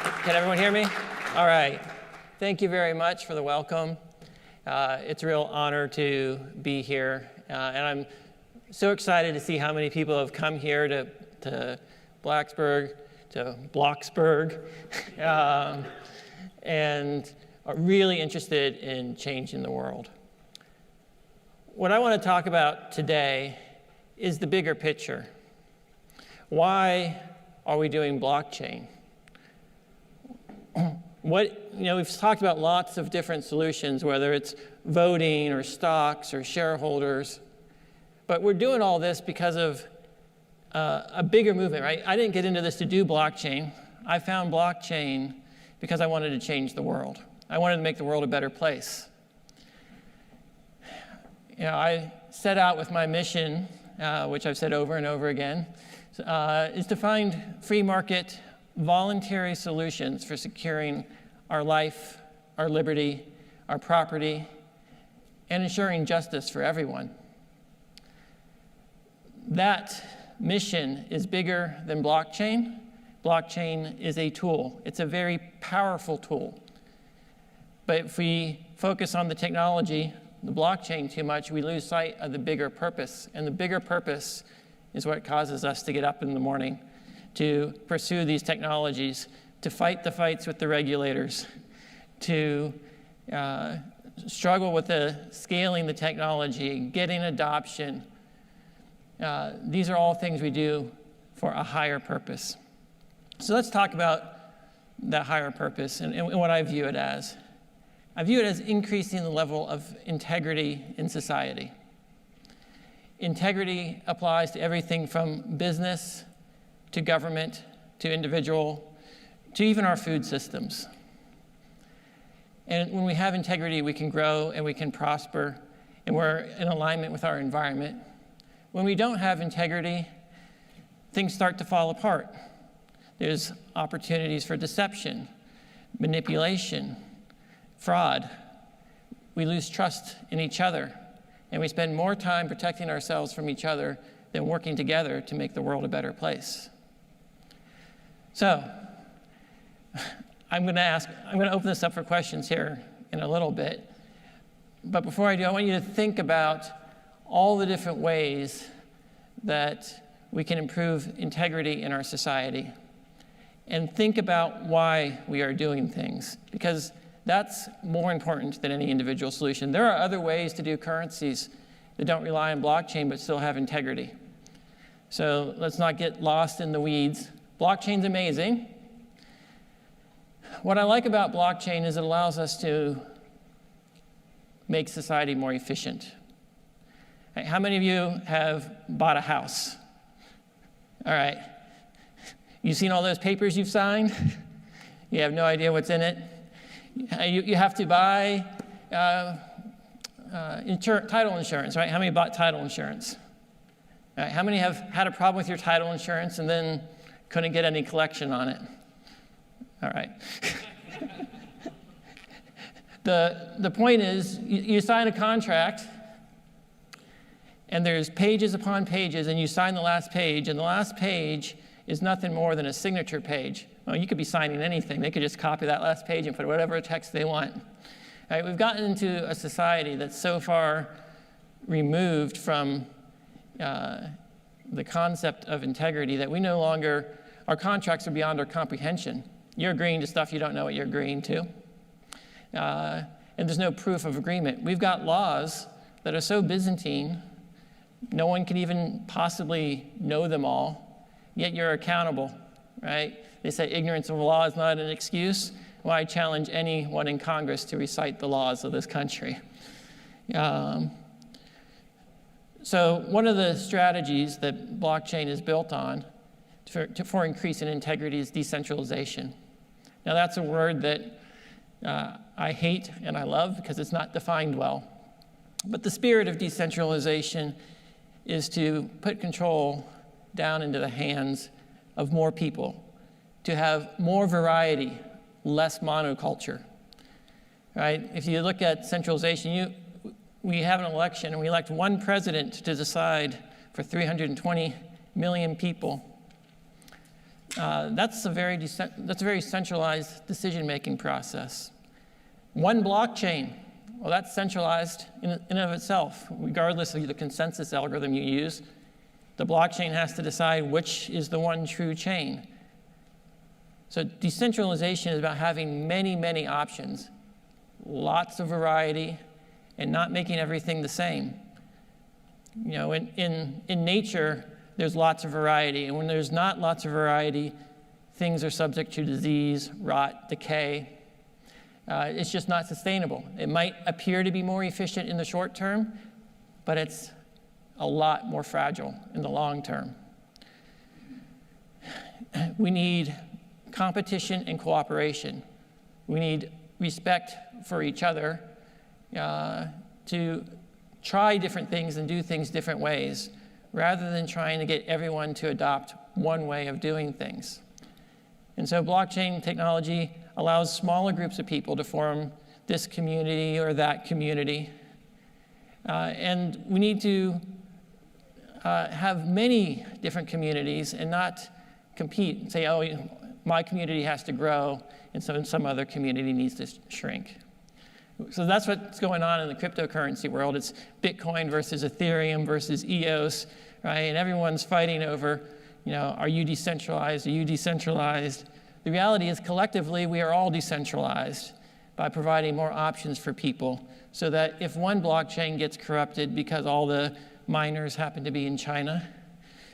Can everyone hear me? All right. Thank you very much for the welcome. It's a real honor to be here, and I'm so excited to see how many people have come here to Blocksburg, and are really interested in changing the world. What I want to talk about today is the bigger picture. Why are we doing blockchain? We've talked about lots of different solutions, whether it's voting or stocks or shareholders, but we're doing all this because of a bigger movement, right? I didn't get into this to do blockchain. I found blockchain because I wanted to change the world. I wanted to make the world a better place. I set out with my mission, which I've said over and over again, is to find free market, voluntary solutions for securing our life, our liberty, our property, and ensuring justice for everyone. That mission is bigger than blockchain. Blockchain is a tool. It's a very powerful tool. But if we focus on the technology, the blockchain, too much, we lose sight of the bigger purpose. And the bigger purpose is what causes us to get up in the morning, to pursue these technologies, to fight the fights with the regulators, to struggle with scaling the technology, getting adoption. These are all things we do for a higher purpose. So let's talk about that higher purpose and what I view it as. I view it as increasing the level of integrity in society. Integrity applies to everything from business to government, to individual, to even our food systems. And when we have integrity, we can grow and we can prosper, and we're in alignment with our environment. When we don't have integrity, things start to fall apart. There's opportunities for deception, manipulation, fraud. We lose trust in each other, and we spend more time protecting ourselves from each other than working together to make the world a better place. So, I'm going to open this up for questions here in a little bit. But before I do, I want you to think about all the different ways that we can improve integrity in our society. And think about why we are doing things, because that's more important than any individual solution. There are other ways to do currencies that don't rely on blockchain but still have integrity. So let's not get lost in the weeds. Blockchain's amazing. What I like about blockchain is it allows us to make society more efficient. How many of you have bought a house? All right. You've seen all those papers you've signed? You have no idea what's in it? You have to buy title insurance, right? How many bought title insurance? All right. How many have had a problem with your title insurance and then couldn't get any collection on it? All right. The point is, you sign a contract, and there's pages upon pages, and you sign the last page, and the last page is nothing more than a signature page. Well, you could be signing anything. They could just copy that last page and put whatever text they want. All right, we've gotten into a society that's so far removed from the concept of integrity that we no longer, our contracts are beyond our comprehension. You're agreeing to stuff you don't know what you're agreeing to. And there's no proof of agreement. We've got laws that are so Byzantine, no one can even possibly know them all, yet you're accountable, right? They say ignorance of the law is not an excuse. Well, I challenge anyone in Congress to recite the laws of this country. So one of the strategies that blockchain is built on for increasing integrity is decentralization. Now that's a word that I hate and I love because it's not defined well. But the spirit of decentralization is to put control down into the hands of more people, to have more variety, less monoculture, right? If you look at centralization, we have an election and we elect one president to decide for 320 million people. That's a very centralized decision-making process. One blockchain, well, that's centralized in and of itself. Regardless of the consensus algorithm you use, the blockchain has to decide which is the one true chain. So decentralization is about having many, many options, lots of variety, and not making everything the same. You know, in nature, there's lots of variety, and when there's not lots of variety, things are subject to disease, rot, decay. It's just not sustainable. It might appear to be more efficient in the short term, but it's a lot more fragile in the long term. We need competition and cooperation. We need respect for each other to try different things and do things different ways, rather than trying to get everyone to adopt one way of doing things. And so blockchain technology allows smaller groups of people to form this community or that community. And we need to have many different communities and not compete and say, oh, my community has to grow and so some other community needs to shrink. So that's what's going on in the cryptocurrency world. It's Bitcoin versus Ethereum versus EOS, right? And everyone's fighting over, you know, are you decentralized? Are you decentralized? The reality is collectively we are all decentralized by providing more options for people so that if one blockchain gets corrupted because all the miners happen to be in China,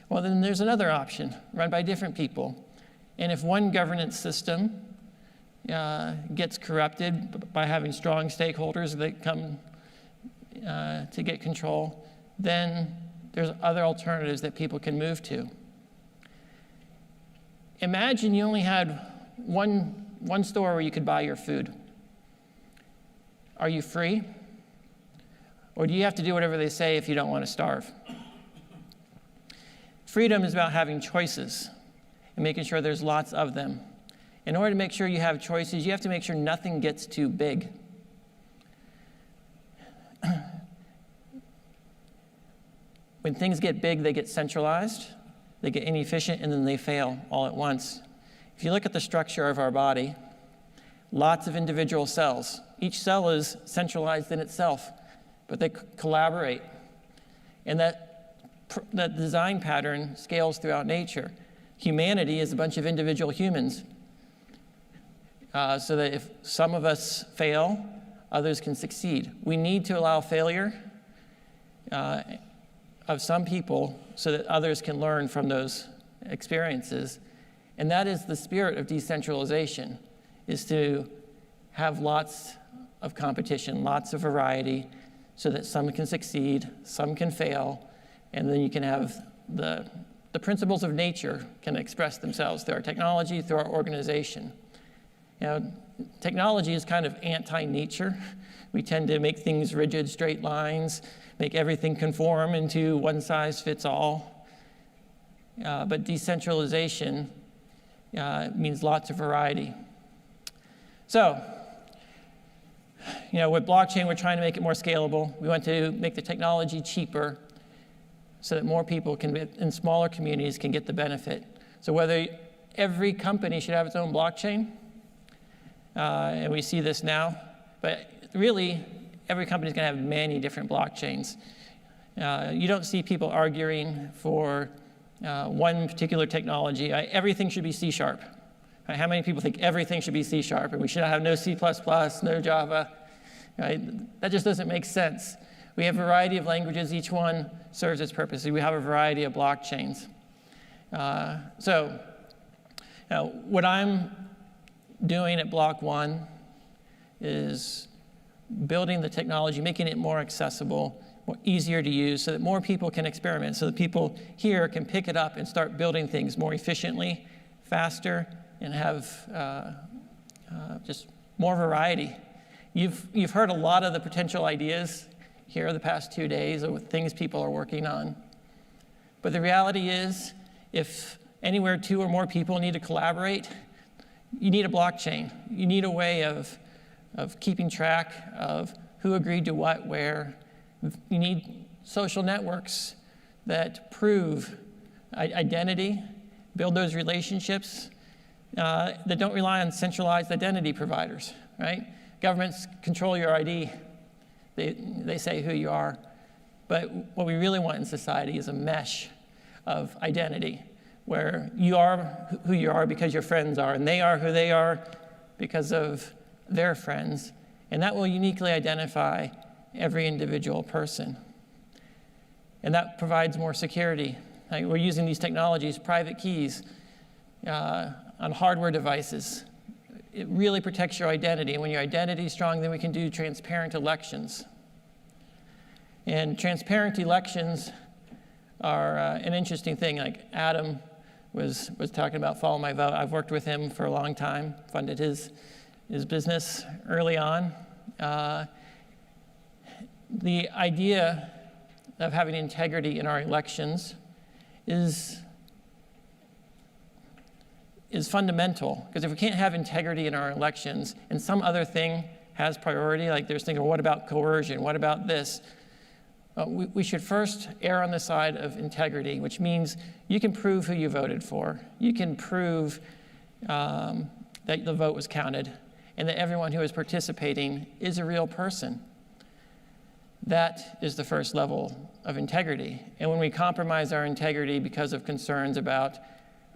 well, then there's another option run by different people. And if one governance system gets corrupted by having strong stakeholders that come to get control, then there's other alternatives that people can move to. Imagine you only had one store where you could buy your food. Are you free? Or do you have to do whatever they say if you don't want to starve? Freedom is about having choices and making sure there's lots of them. In order to make sure you have choices, you have to make sure nothing gets too big. When things get big, they get centralized, they get inefficient, and then they fail all at once. If you look at the structure of our body, lots of individual cells. Each cell is centralized in itself, but they collaborate. And that design pattern scales throughout nature. Humanity is a bunch of individual humans. So that if some of us fail, others can succeed. We need to allow failure of some people so that others can learn from those experiences. And that is the spirit of decentralization, is to have lots of competition, lots of variety, so that some can succeed, some can fail, and then you can have the principles of nature can express themselves through our technology, through our organization. You know, technology is kind of anti-nature. We tend to make things rigid, straight lines, make everything conform into one size fits all. But decentralization means lots of variety. So, you know, with blockchain, we're trying to make it more scalable. We want to make the technology cheaper so that more people in smaller communities can get the benefit. So whether every company should have its own blockchain, and we see this now, but really, every company is going to have many different blockchains. You don't see people arguing for one particular technology. Everything should be C#. Right? How many people think everything should be C# and we should have no C++, no Java? Right? That just doesn't make sense. We have a variety of languages. Each one serves its purpose. We have a variety of blockchains. So what I'm doing at Block 1 is building the technology, making it more accessible, more easier to use, so that more people can experiment, so that people here can pick it up and start building things more efficiently, faster, and have just more variety. You've heard a lot of the potential ideas here the past 2 days of things people are working on. But the reality is, if anywhere 2 or more people need to collaborate, you need a blockchain. You need a way of keeping track of who agreed to what, where. You need social networks that prove identity, Build those relationships that don't rely on centralized identity providers, right? Governments control your ID. They say who you are. But what we really want in society is a mesh of identity, where you are who you are because your friends are, and they are who they are because of their friends. And that will uniquely identify every individual person. And that provides more security. Like, we're using these technologies, private keys, on hardware devices. It really protects your identity. And when your identity is strong, then we can do transparent elections. And transparent elections are an interesting thing. Like Adam was talking about Follow My Vote. I've worked with him for a long time, funded his business early on. The idea of having integrity in our elections is fundamental, because if we can't have integrity in our elections and some other thing has priority, like there's thinking, well, what about coercion? What about this? We should first err on the side of integrity, which means you can prove who you voted for. You can prove that the vote was counted and that everyone who is participating is a real person. That is the first level of integrity. And when we compromise our integrity because of concerns about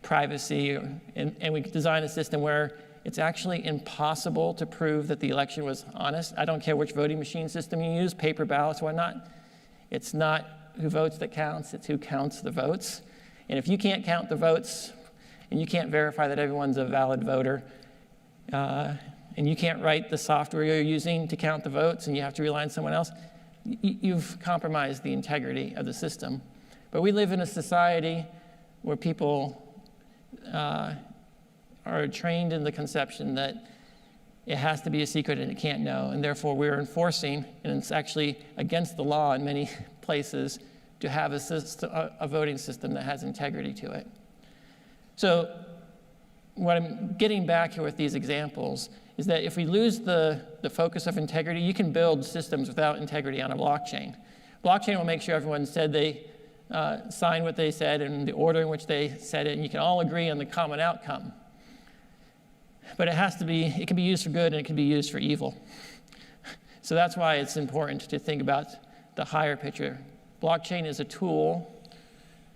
privacy, and we design a system where it's actually impossible to prove that the election was honest. I don't care which voting machine system you use, paper ballots, whatnot. It's not who votes that counts, it's who counts the votes. And if you can't count the votes, and you can't verify that everyone's a valid voter, and you can't write the software you're using to count the votes, and you have to rely on someone else, you've compromised the integrity of the system. But we live in a society where people are trained in the conception that it has to be a secret and it can't know, and therefore we're enforcing, and it's actually against the law in many places, to have a voting system that has integrity to it. So what I'm getting back here with these examples is that if we lose the focus of integrity, you can build systems without integrity on a blockchain. Blockchain will make sure everyone said they signed what they said in the order in which they said it, and you can all agree on the common outcome. But it can be used for good and it can be used for evil. So that's why it's important to think about the higher picture. Blockchain is a tool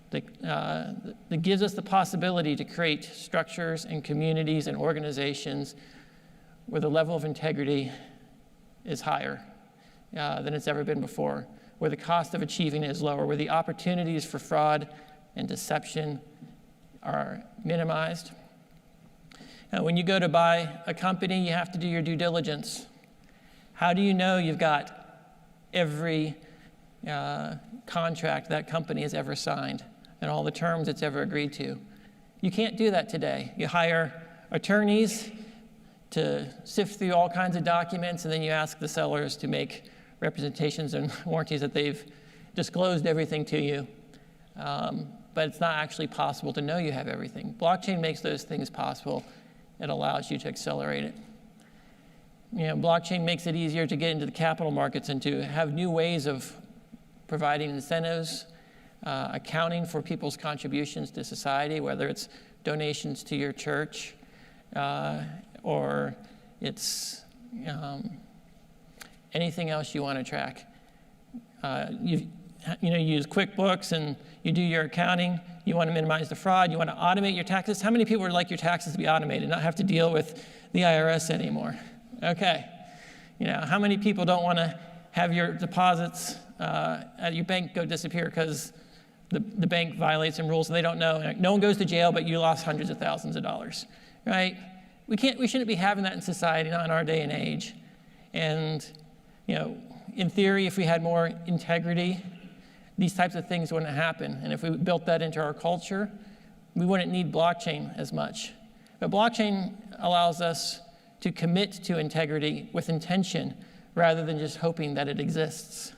that gives us the possibility to create structures and communities and organizations where the level of integrity is higher than it's ever been before, where the cost of achieving it is lower, where the opportunities for fraud and deception are minimized. When you go to buy a company, you have to do your due diligence. How do you know you've got every contract that company has ever signed and all the terms it's ever agreed to? You can't do that today. You hire attorneys to sift through all kinds of documents, and then you ask the sellers to make representations and warranties that they've disclosed everything to you. But it's not actually possible to know you have everything. Blockchain makes those things possible. It allows you to accelerate it. Blockchain makes it easier to get into the capital markets and to have new ways of providing incentives, accounting for people's contributions to society, whether it's donations to your church or it's anything else you want to track. You use QuickBooks and you do your accounting. You want to minimize the fraud. You want to automate your taxes. How many people would like your taxes to be automated, not have to deal with the IRS anymore? Okay. How many people don't want to have your deposits at your bank go disappear because the bank violates some rules and they don't know? No one goes to jail, but you lost hundreds of thousands of dollars, right? We shouldn't be having that in society, not in our day and age. And, in theory, if we had more integrity, these types of things wouldn't happen. And if we built that into our culture, we wouldn't need blockchain as much. But blockchain allows us to commit to integrity with intention rather than just hoping that it exists.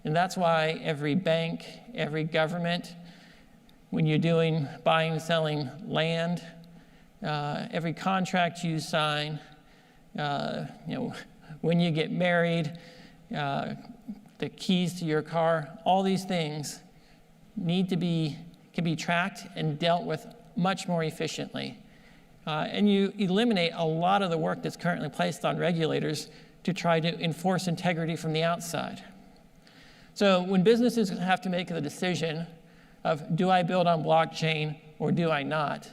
And that's why every bank, every government, when you're buying and selling land, every contract you sign, when you get married, the keys to your car, all these things can be tracked and dealt with much more efficiently. And you eliminate a lot of the work that's currently placed on regulators to try to enforce integrity from the outside. So when businesses have to make the decision of, do I build on blockchain or do I not?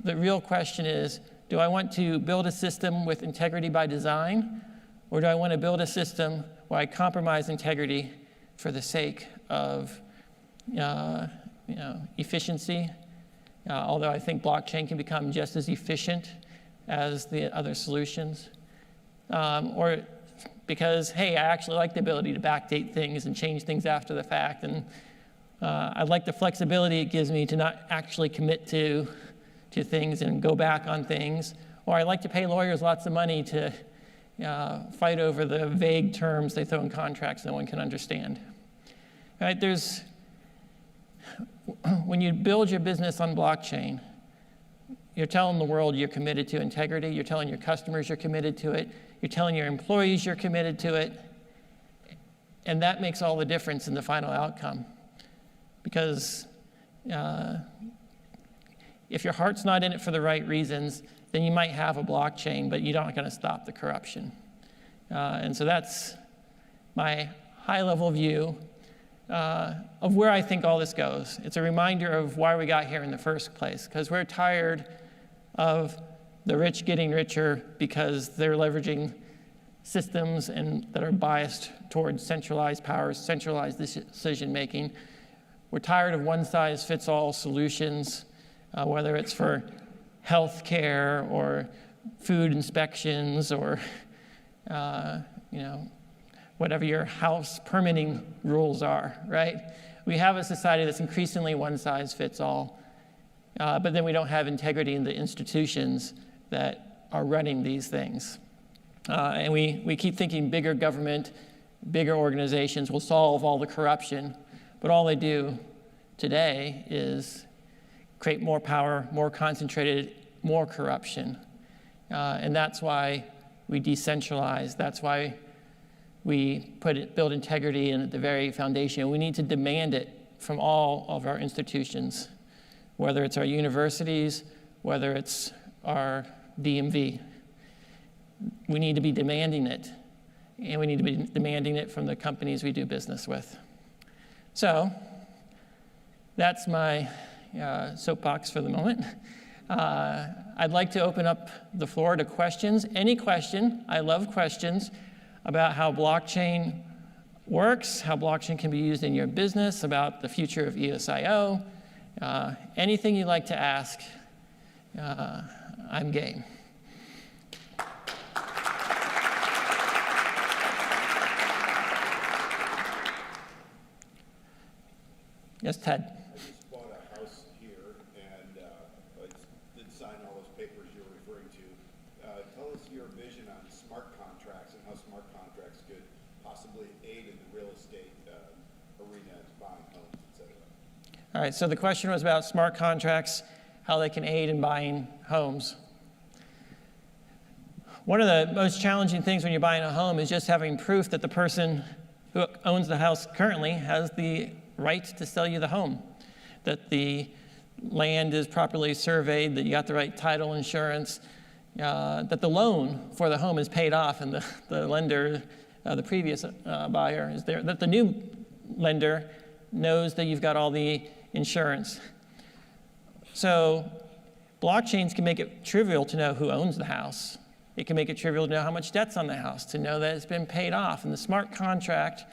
The real question is, do I want to build a system with integrity by design, or do I want to build a system where I compromise integrity for the sake of efficiency? Although I think blockchain can become just as efficient as the other solutions. Or because, hey, I actually like the ability to backdate things and change things after the fact. And I like the flexibility it gives me to not actually commit to things and go back on things. Or I like to pay lawyers lots of money to fight over the vague terms they throw in contracts no one can understand. Right? When you build your business on blockchain, you're telling the world you're committed to integrity. You're telling your customers you're committed to it. You're telling your employees you're committed to it. And that makes all the difference in the final outcome. Because if your heart's not in it for the right reasons, then you might have a blockchain, but you're not going to stop the corruption. And so that's my high-level view of where I think all this goes. It's a reminder of why we got here in the first place, because we're tired of the rich getting richer because they're leveraging systems that are biased towards centralized powers, centralized decision-making. We're tired of one-size-fits-all solutions, whether it's for health care or food inspections or whatever your house permitting rules are, right? We have a society that's increasingly one-size-fits-all, but then we don't have integrity in the institutions that are running these things. And we keep thinking bigger government, bigger organizations will solve all the corruption, but all they do today is create more power, more concentrated, more corruption. And that's why we decentralize. That's why we build integrity in at the very foundation. We need to demand it from all of our institutions, whether it's our universities, whether it's our DMV. We need to be demanding it, and we need to be demanding it from the companies we do business with. So that's my soapbox for the moment. I'd like to open up the floor to questions. Any question, I love questions about how blockchain works, how blockchain can be used in your business, about the future of EOSIO. Anything you'd like to ask, I'm game. Yes, Ted. I just bought a house here, and I did sign all those papers you're referring to. Tell us your vision on smart contracts and how smart contracts could possibly aid in the real estate arena, buying homes, et cetera. All right, so the question was about smart contracts, how they can aid in buying homes. One of the most challenging things when you're buying a home is just having proof that the person who owns the house currently has the right to sell you the home, that the land is properly surveyed, that you got the right title insurance, that the loan for the home is paid off and the lender, the previous buyer is there, that the new lender knows that you've got all the insurance. So blockchains can make it trivial to know who owns the house. It can make it trivial to know how much debt's on the house, to know that it's been paid off. And the smart contract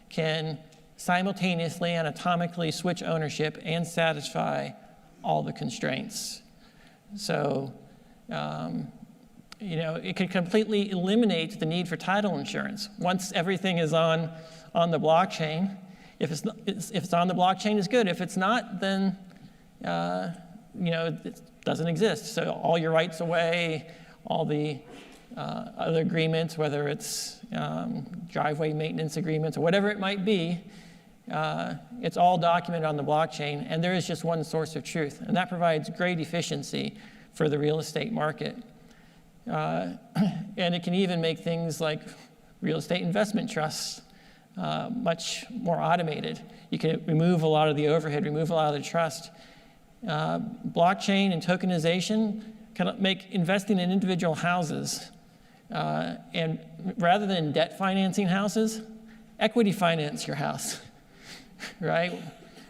can simultaneously and atomically switch ownership and satisfy all the constraints. So, it could completely eliminate the need for title insurance. Once everything is on the blockchain, if it's on the blockchain, it's good. If it's not, then, it doesn't exist. So all your rights away, all the other agreements, whether it's driveway maintenance agreements or whatever it might be, it's all documented on the blockchain, and there is just one source of truth, and that provides great efficiency for the real estate market. And it can even make things like real estate investment trusts much more automated. You can remove a lot of the overhead, remove a lot of the trust, Blockchain and tokenization kind of make investing in individual houses, and rather than debt financing houses, equity finance your house, right?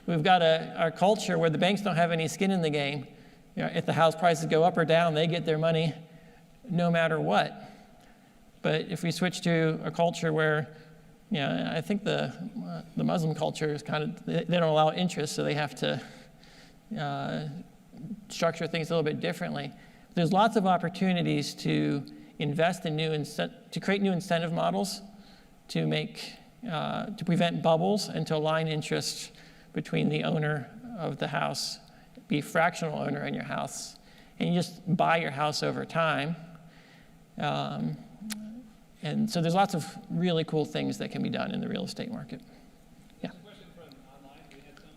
We've got our culture where the banks don't have any skin in the game. If the house prices go up or down, they get their money no matter what. But if we switch to a culture where, I think the Muslim culture is kind of, they don't allow interest, so they have to structure things a little bit differently. There's lots of opportunities to invest in to create new incentive models to prevent bubbles and to align interests between the owner of the house, be a fractional owner in your house, and you just buy your house over time. And so there's lots of really cool things that can be done in the real estate market. Yeah. There's a question from online. We had some.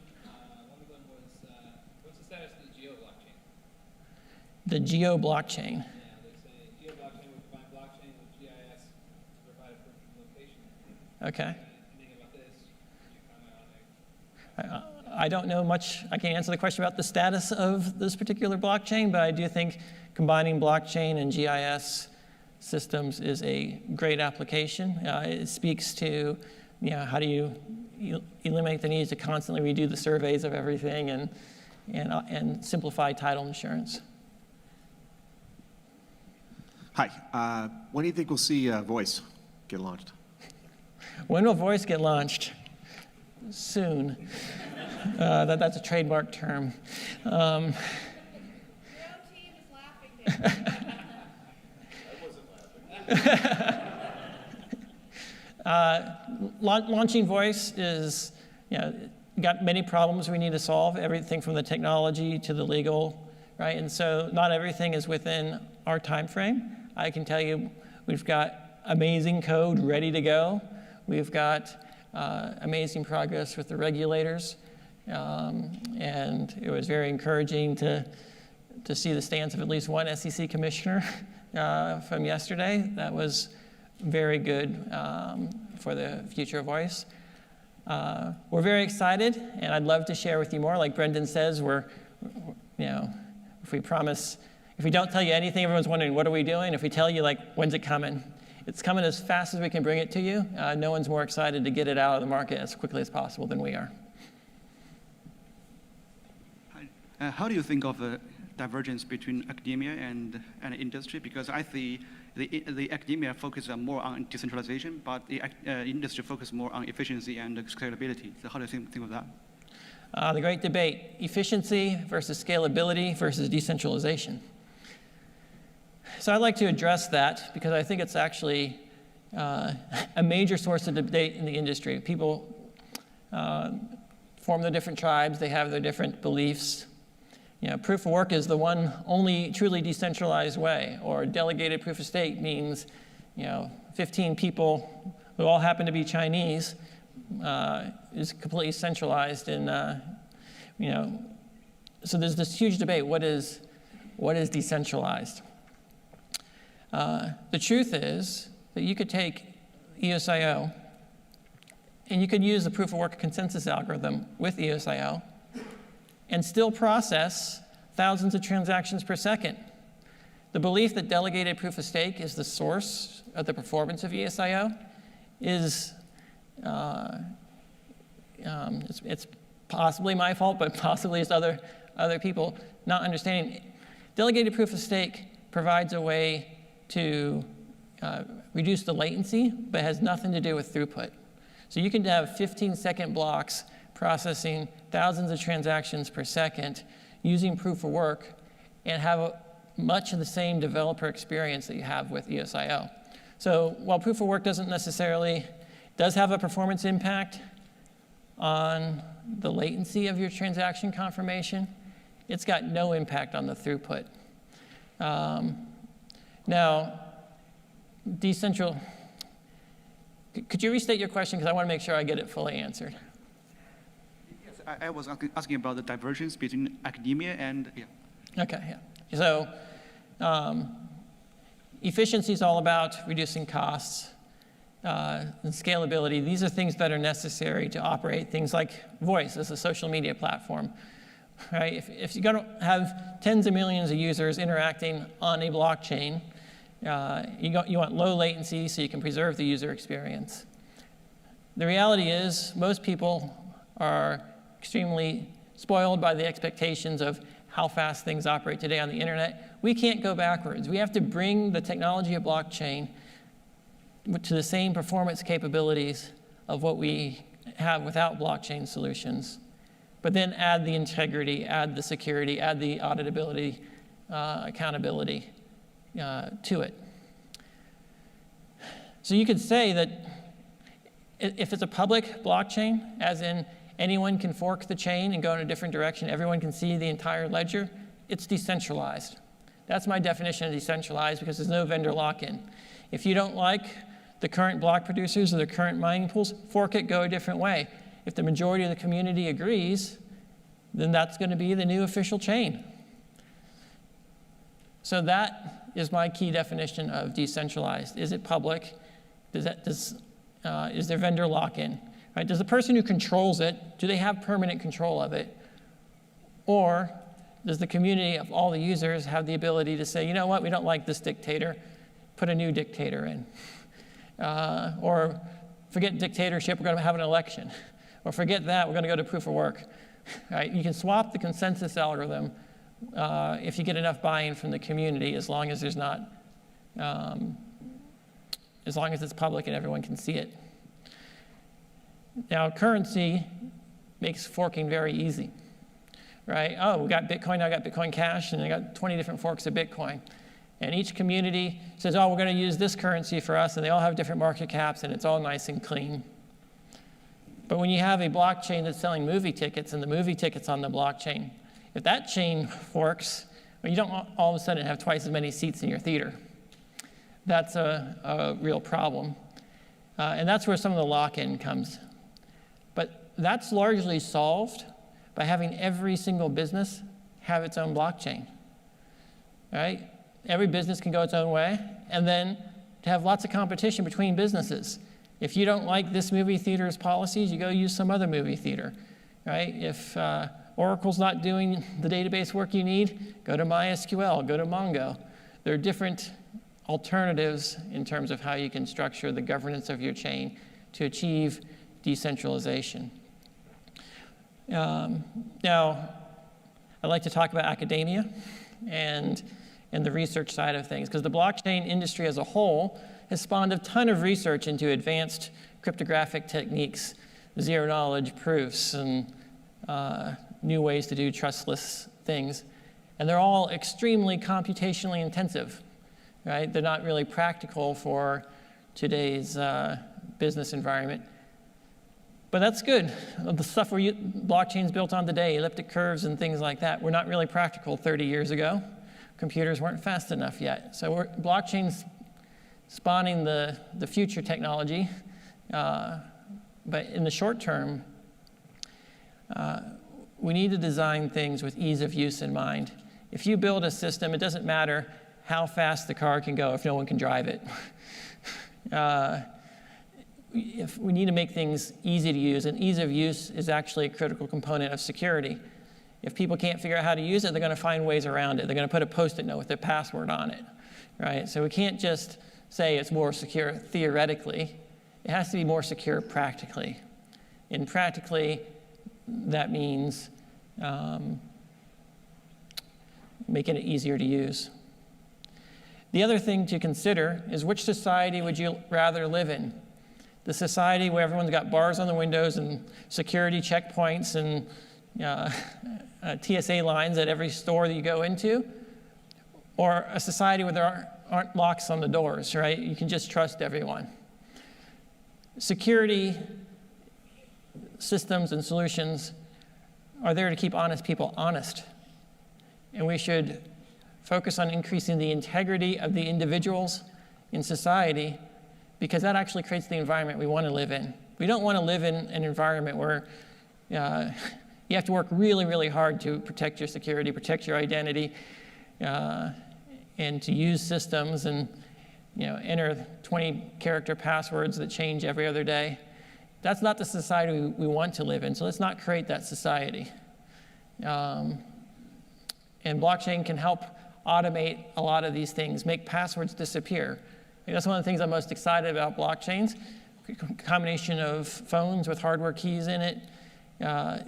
One of them was, what's the status of the Geo blockchain? The Geo blockchain. Yeah, they say Geo blockchain would combine blockchain with GIS to provide a proof of location. Okay. Anything about this? Could you comment on it? I don't know much. I can't answer the question about the status of this particular blockchain, but I do think combining blockchain and GIS systems is a great application. It speaks to, how do you eliminate the need to constantly redo the surveys of everything and simplify title insurance. Hi. When do you think we'll see Voice get launched? When will Voice get launched? Soon. That's a trademark term. Your own team is laughing there. Launching Voice is, got many problems we need to solve, everything from the technology to the legal, right? And so not everything is within our time frame. I can tell you we've got amazing code ready to go. We've got amazing progress with the regulators. And it was very encouraging to see the stance of at least one SEC commissioner from yesterday. That was very good for the future of Voice. We're very excited, and I'd love to share with you more. Like Brendan says, if we don't tell you anything, everyone's wondering, what are we doing? If we tell you, when's it coming? It's coming as fast as we can bring it to you. No one's more excited to get it out of the market as quickly as possible than we are. How do you think of the divergence between academia and industry? Because I see the academia focuses more on decentralization, but the industry focuses more on efficiency and scalability. So how do you think of that? The great debate, efficiency versus scalability versus decentralization. So I'd like to address that because I think it's actually a major source of debate in the industry. People form their different tribes, they have their different beliefs. Proof of work is the one only truly decentralized way, or delegated proof of stake means, 15 people who all happen to be Chinese is completely centralized in, so there's this huge debate, what is decentralized? The truth is that you could take EOSIO and you could use the proof of work consensus algorithm with EOSIO and still process thousands of transactions per second. The belief that delegated proof of stake is the source of the performance of EOSIO is, it's possibly my fault, but possibly it's other people not understanding. Delegated proof of stake provides a way to reduce the latency, but has nothing to do with throughput. So you can have 15-second blocks processing thousands of transactions per second using proof of work and have much of the same developer experience that you have with EOSIO. So while proof of work does have a performance impact on the latency of your transaction confirmation, it's got no impact on the throughput. Now, could you restate your question? Because I want to make sure I get it fully answered. Yes, I was asking about the divergence between academia and, Okay, yeah. So efficiency is all about reducing costs and scalability. These are things that are necessary to operate things like Voice as a social media platform. right? If you're going to have tens of millions of users interacting on a blockchain, you want low latency so you can preserve the user experience. The reality is most people are extremely spoiled by the expectations of how fast things operate today on the internet. We can't go backwards. We have to bring the technology of blockchain to the same performance capabilities of what we have without blockchain solutions, but then add the integrity, add the security, add the auditability, accountability to it. So you could say that if it's a public blockchain, as in anyone can fork the chain and go in a different direction, everyone can see the entire ledger, it's decentralized. That's my definition of decentralized, because there's no vendor lock-in. If you don't like the current block producers or the current mining pools, fork it, go a different way. If the majority of the community agrees, then that's going to be the new official chain. So that is my key definition of decentralized. Is it public? Is there vendor lock-in? Right? Does the person who controls it, do they have permanent control of it? Or does the community of all the users have the ability to say, you know what, we don't like this dictator, put a new dictator in? Or forget dictatorship, we're going to have an election. Or forget that, we're going to go to proof of work. Right? You can swap the consensus algorithm if you get enough buy-in from the community, as long as there's not, as long as it's public and everyone can see it. Now, currency makes forking very easy, right? Oh, we got Bitcoin, I got Bitcoin Cash, and I got 20 different forks of Bitcoin. And each community says, oh, we're going to use this currency for us, and they all have different market caps, and it's all nice and clean. But when you have a blockchain that's selling movie tickets, and the movie tickets on the blockchain, if that chain forks, well, you don't all of a sudden have twice as many seats in your theater. That's a real problem. And that's where some of the lock-in comes. But that's largely solved by having every single business have its own blockchain, right? Every business can go its own way, and then to have lots of competition between businesses. If you don't like this movie theater's policies, you go use some other movie theater, right? If Oracle's not doing the database work you need, go to MySQL, go to Mongo. There are different alternatives in terms of how you can structure the governance of your chain to achieve decentralization. Now, I'd like to talk about academia and the research side of things, because the blockchain industry as a whole has spawned a ton of research into advanced cryptographic techniques, zero-knowledge proofs, and new ways to do trustless things. And they're all extremely computationally intensive, right? They're not really practical for today's business environment. But that's good. The stuff blockchain's built on today, elliptic curves and things like that, were not really practical 30 years ago. Computers weren't fast enough yet. So blockchain's spawning the future technology. But in the short term, we need to design things with ease of use in mind. If you build a system, it doesn't matter how fast the car can go if no one can drive it. If we need to make things easy to use, and ease of use is actually a critical component of security. If people can't figure out how to use it, they're going to find ways around it. They're going to put a Post-it note with their password on it, right? So we can't just say it's more secure theoretically. It has to be more secure practically. And practically, that means making it easier to use. The other thing to consider is, which society would you rather live in? The society where everyone's got bars on the windows and security checkpoints and TSA lines at every store that you go into, or a society where there aren't locks on the doors, right? You can just trust everyone. Security systems and solutions are there to keep honest people honest. And we should focus on increasing the integrity of the individuals in society, because that actually creates the environment we want to live in. We don't want to live in an environment where you have to work really, really hard to protect your security, protect your identity, and to use systems and enter 20-character passwords that change every other day. That's not the society we want to live in, so let's not create that society. And blockchain can help automate a lot of these things, make passwords disappear. And that's one of the things I'm most excited about blockchains. Combination of phones with hardware keys in it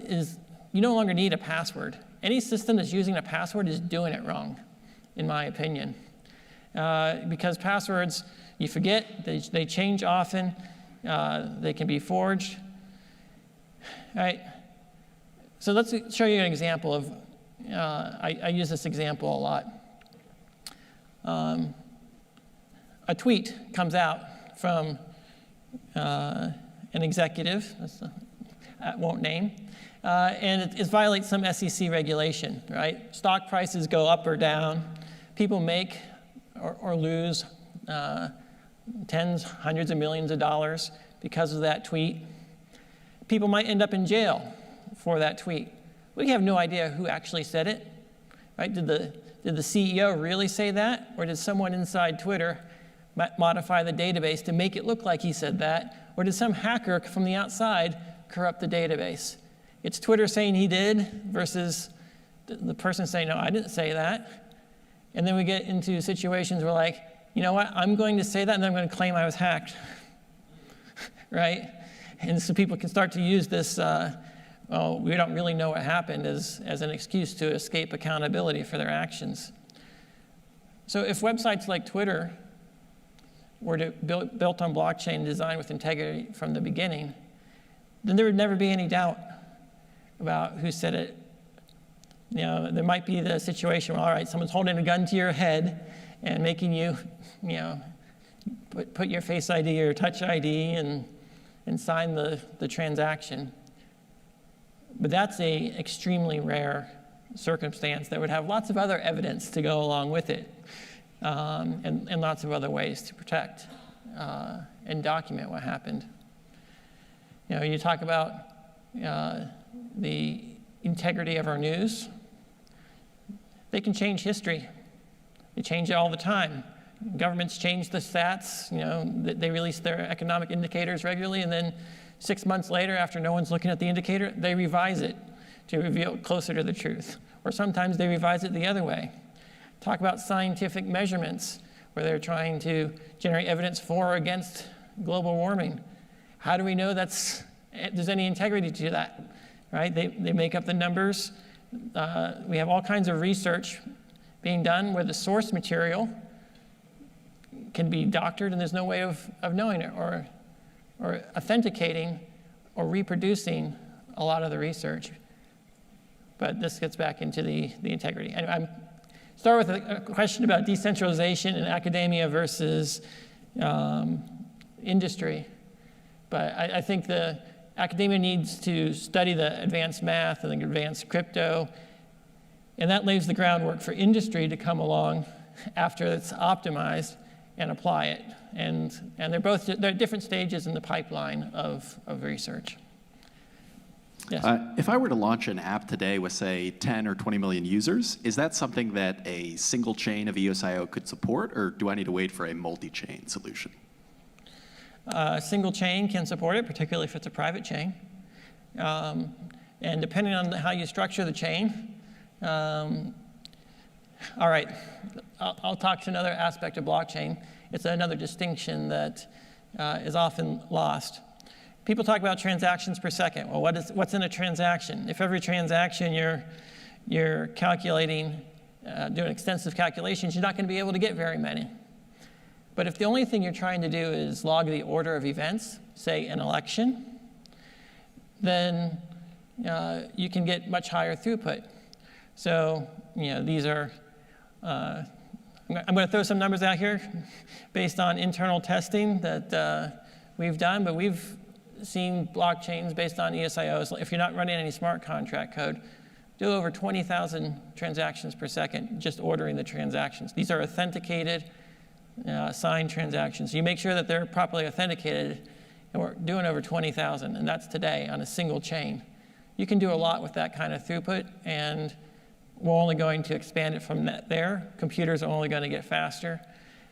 is you no longer need a password. Any system that's using a password is doing it wrong, in my opinion. Because passwords, you forget, they change often, they can be forged. All right. So let's show you an example of, I use this example a lot. A tweet comes out from an executive, I won't name, and it violates some SEC regulation, right? Stock prices go up or down. People make or lose tens, hundreds of millions of dollars because of that tweet. People might end up in jail for that tweet. We have no idea who actually said it, right? Did the CEO really say that? Or did someone inside Twitter modify the database to make it look like he said that? Or did some hacker from the outside corrupt the database? It's Twitter saying he did versus the person saying, no, I didn't say that. And then we get into situations where like, you know what, I'm going to say that and then I'm going to claim I was hacked, right? And so people can start to use this, well, we don't really know what happened as an excuse to escape accountability for their actions. So if websites like Twitter were built on blockchain designed with integrity from the beginning, then there would never be any doubt about who said it. You know, there might be the situation where, all right, someone's holding a gun to your head and making you, you know, put your Face ID or Touch ID and sign the transaction. But that's an extremely rare circumstance that would have lots of other evidence to go along with it, and lots of other ways to protect and document what happened. You know, you talk about the integrity of our news. They can change history. They change it all the time. Governments change the stats. You know, they release their economic indicators regularly, and then 6 months later, after no one's looking at the indicator, they revise it to reveal closer to the truth. Or sometimes they revise it the other way. Talk about scientific measurements, where they're trying to generate evidence for or against global warming. How do we know there's any integrity to that, right? They make up the numbers. We have all kinds of research being done where the source material can be doctored and there's no way of knowing it or authenticating or reproducing a lot of the research. But this gets back into the integrity. Anyway, I'm start with a question about decentralization in academia versus industry. But I think the academia needs to study the advanced math and the advanced crypto, and that lays the groundwork for industry to come along after it's optimized and apply it. And they're at different stages in the pipeline of research. Yes. If I were to launch an app today with, say, 10 or 20 million users, is that something that a single chain of EOSIO could support, or do I need to wait for a multi-chain solution? A single chain can support it, particularly if it's a private chain. And depending on how you structure the chain, all right, I'll talk to another aspect of blockchain. It's another distinction that is often lost. People talk about transactions per second. Well, what's in a transaction? If every transaction you're calculating, doing extensive calculations, you're not going to be able to get very many. But if the only thing you're trying to do is log the order of events, say an election, then you can get much higher throughput. So, you know, these are, I'm going to throw some numbers out here based on internal testing that we've done, but we've seen blockchains based on EOSIOs. If you're not running any smart contract code, do over 20,000 transactions per second just ordering the transactions. These are authenticated, signed transactions. You make sure that they're properly authenticated, and we're doing over 20,000, and that's today on a single chain. You can do a lot with that kind of throughput, and we're only going to expand it from there. Computers are only going to get faster.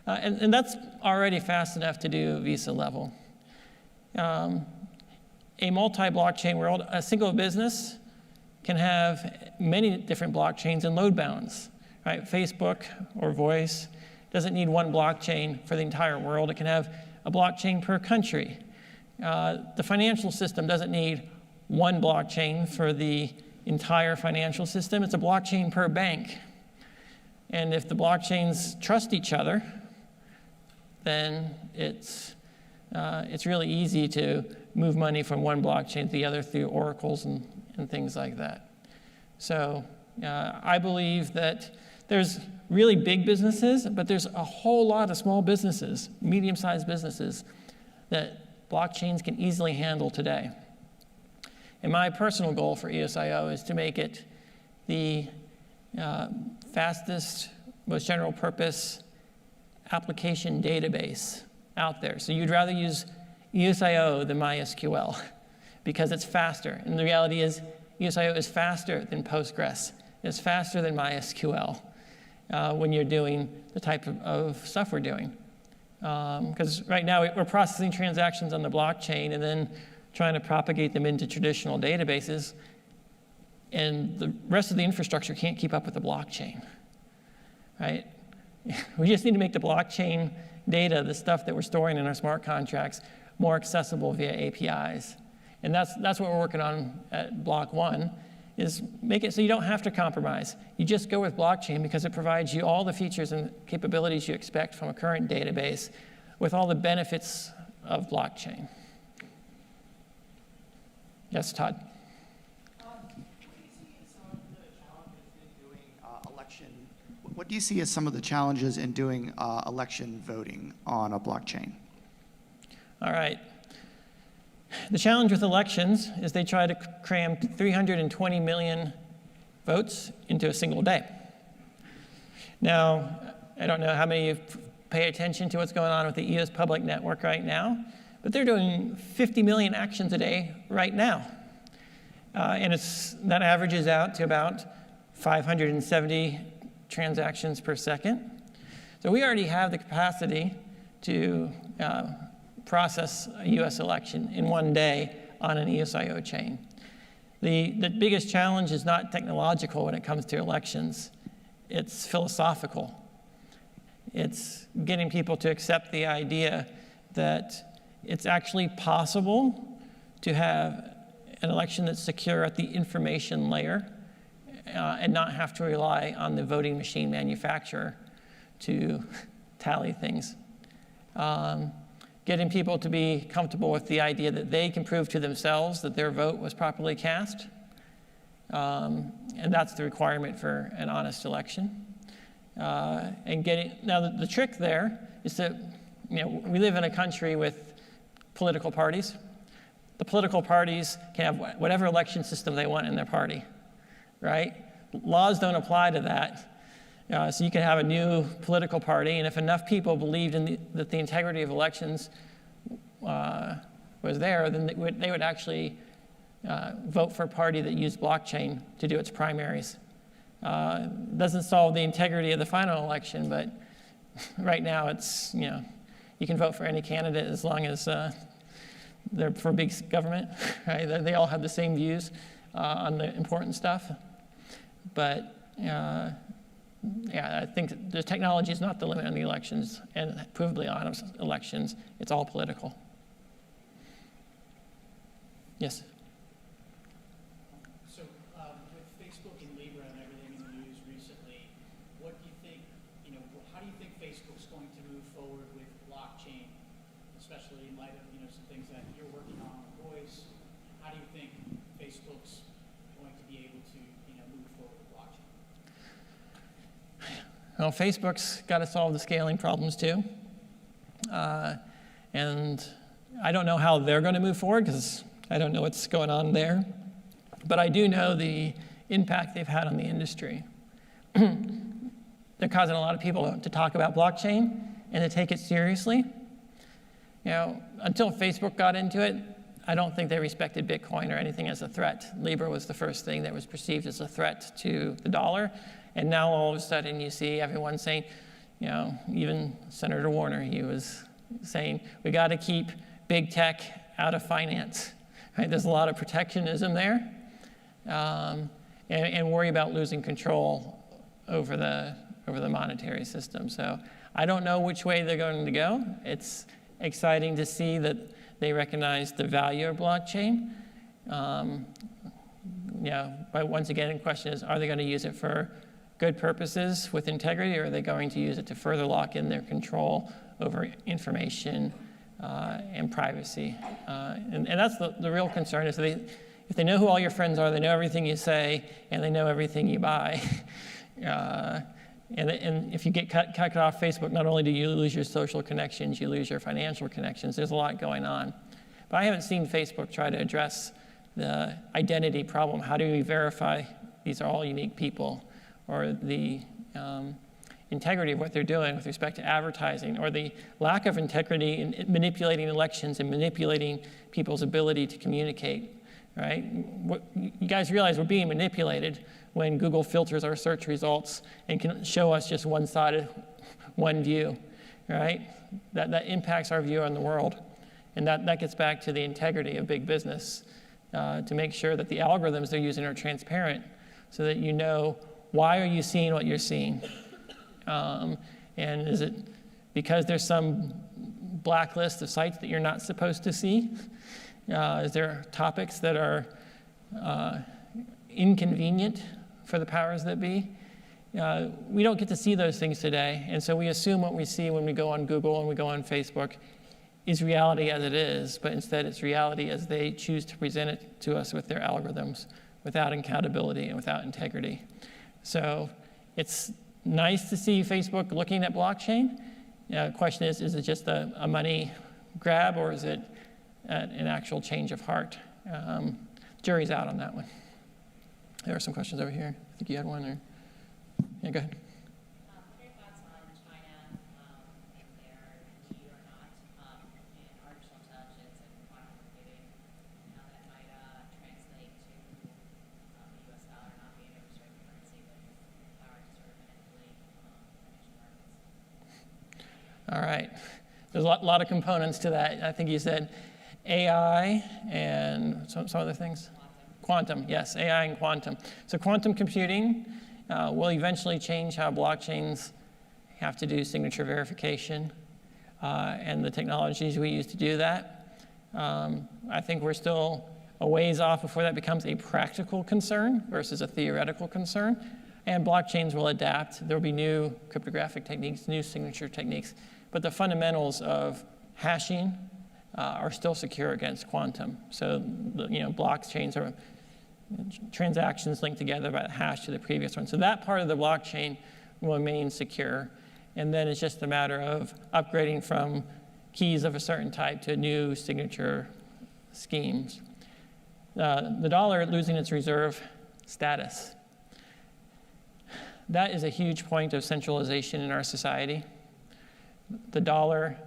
And that's already fast enough to do Visa level. A multi-blockchain world, a single business can have many different blockchains and load balance, right? Facebook or Voice doesn't need one blockchain for the entire world. It can have a blockchain per country. The financial system doesn't need one blockchain for the entire financial system. It's a blockchain per bank. And if the blockchains trust each other, then it's really easy to move money from one blockchain to the other through oracles and things like that. So I believe that there's really big businesses, but there's a whole lot of small businesses, medium-sized businesses, that blockchains can easily handle today. And my personal goal for EOSIO is to make it the fastest, most general purpose application database out there. So you'd rather use EOSIO than MySQL because it's faster. And the reality is EOSIO is faster than Postgres. It's faster than MySQL when you're doing the type of stuff we're doing. Because right now we're processing transactions on the blockchain and then trying to propagate them into traditional databases, and the rest of the infrastructure can't keep up with the blockchain, right? We just need to make the blockchain data, the stuff that we're storing in our smart contracts, more accessible via APIs. And that's what we're working on at Block 1, is make it so you don't have to compromise. You just go with blockchain because it provides you all the features and capabilities you expect from a current database with all the benefits of blockchain. Yes, Todd? What do you see as some of the challenges in doing election voting on a blockchain? All right. The challenge with elections is they try to cram 320 million votes into a single day. Now, I don't know how many of you pay attention to what's going on with the EOS public network right now, but they're doing 50 million actions a day right now. And that averages out to about 570 transactions per second. So we already have the capacity to process a US election in one day on an EOSIO chain. The biggest challenge is not technological when it comes to elections. It's philosophical. It's getting people to accept the idea that it's actually possible to have an election that's secure at the information layer and not have to rely on the voting machine manufacturer to tally things. Getting people to be comfortable with the idea that they can prove to themselves that their vote was properly cast. And that's the requirement for an honest election. Now the trick there is that, we live in a country with political parties. The political parties can have whatever election system they want in their party, right? Laws don't apply to that. So you can have a new political party, and if enough people believed that the integrity of elections was there, then they would actually vote for a party that used blockchain to do its primaries. Doesn't solve the integrity of the final election, but right now it's, you can vote for any candidate as long as they're for big government, right? They all have the same views on the important stuff. But I think the technology is not the limit on the elections, and provably honest elections. It's all political. Yes? So with Facebook and Libra and everything in the news recently, what do you think, how do you think Facebook's going to move forward with blockchain, especially in light of, some things that you're working on Voice? How do you think Facebook's going to be able to, move forward with blockchain? Well, Facebook's got to solve the scaling problems too. And I don't know how they're going to move forward because I don't know what's going on there. But I do know the impact they've had on the industry. They're causing a lot of people to talk about blockchain and to take it seriously. Until Facebook got into it, I don't think they respected Bitcoin or anything as a threat. Libra was the first thing that was perceived as a threat to the dollar. And now all of a sudden you see everyone saying, even Senator Warner, he was saying, we got to keep big tech out of finance. Right? There's a lot of protectionism there. and worry about losing control over the monetary system. So I don't know which way they're going to go. It's exciting to see that they recognize the value of blockchain. But once again, the question is, are they going to use it for good purposes with integrity, or are they going to use it to further lock in their control over information and privacy? And that's the real concern, is if they know who all your friends are, they know everything you say, and they know everything you buy. And if you get cut off Facebook, not only do you lose your social connections, you lose your financial connections. There's a lot going on. But I haven't seen Facebook try to address the identity problem. How do we verify these are all unique people? Or the integrity of what they're doing with respect to advertising, or the lack of integrity in manipulating elections and manipulating people's ability to communicate, right? You guys realize we're being manipulated when Google filters our search results and can show us just one side, one view, right? That impacts our view on the world. And that gets back to the integrity of big business, to make sure that the algorithms they're using are transparent, so that you know, why are you seeing what you're seeing? And is it because there's some blacklist of sites that you're not supposed to see? Is there topics that are inconvenient for the powers that be? We don't get to see those things today, and so we assume what we see when we go on Google and we go on Facebook is reality as it is, but instead it's reality as they choose to present it to us with their algorithms, without accountability and without integrity. So it's nice to see Facebook looking at blockchain. The question is it just a money grab, or is it an actual change of heart? Jury's out on that one. There are some questions over here. I think you had one, or yeah, go ahead. What are your thoughts on China and their key or not in artificial intelligence and quantum computing, and how that might translate to the U.S. dollar not being a reserve currency with power to sort of manipulate financial markets? All right. There's a lot of components to that. I think you said AI and some other things. Quantum, yes, AI and quantum. So quantum computing will eventually change how blockchains have to do signature verification and the technologies we use to do that. I think we're still a ways off before that becomes a practical concern versus a theoretical concern. And blockchains will adapt. There will be new cryptographic techniques, new signature techniques. But the fundamentals of hashing are still secure against quantum. So blockchains are transactions linked together by the hash to the previous one. So that part of the blockchain will remain secure. And then it's just a matter of upgrading from keys of a certain type to new signature schemes. The dollar losing its reserve status. That is a huge point of centralization in our society. The dollar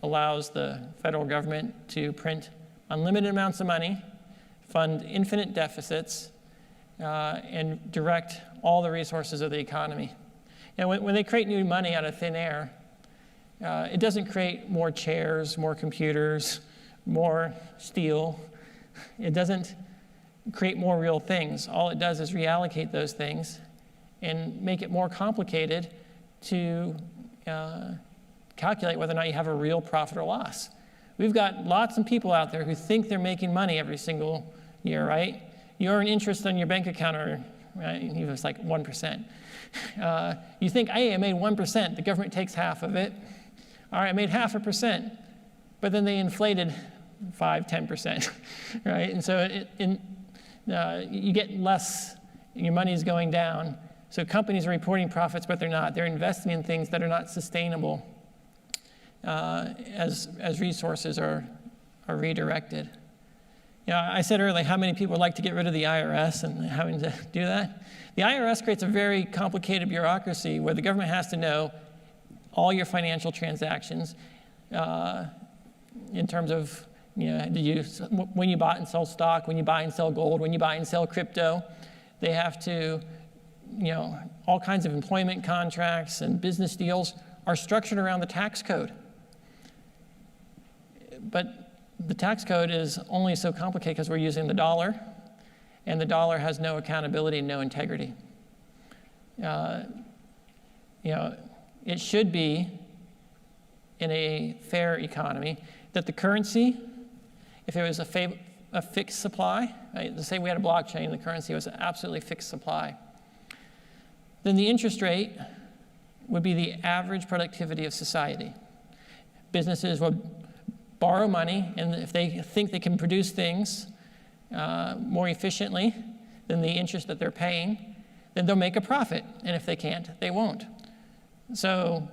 allows the federal government to print unlimited amounts of money, fund infinite deficits, and direct all the resources of the economy. And when they create new money out of thin air, it doesn't create more chairs, more computers, more steel. It doesn't create more real things. All it does is reallocate those things and make it more complicated to calculate whether or not you have a real profit or loss. We've got lots of people out there who think they're making money every single year, right? You earn interest on your bank account, or right, even if it's like 1%. You think, hey, I made 1%. The government takes half of it. All right, I made 0.5%. But then they inflated 5-10%, right? And so you get less, your money is going down. So companies are reporting profits, but they're not. They're investing in things that are not sustainable as resources are redirected. I said earlier how many people would like to get rid of the IRS and having to do that. The IRS creates a very complicated bureaucracy where the government has to know all your financial transactions in terms of when you buy and sell stock, when you buy and sell gold, when you buy and sell crypto. They have to, all kinds of employment contracts and business deals are structured around the tax code. But the tax code is only so complicated because we're using the dollar, and the dollar has no accountability and no integrity. It should be, in a fair economy, that the currency, if it was a fixed supply, right, let's say we had a blockchain and the currency was an absolutely fixed supply, then the interest rate would be the average productivity of society. Businesses would borrow money, and if they think they can produce things more efficiently than the interest that they're paying, then they'll make a profit. And if they can't, they won't. So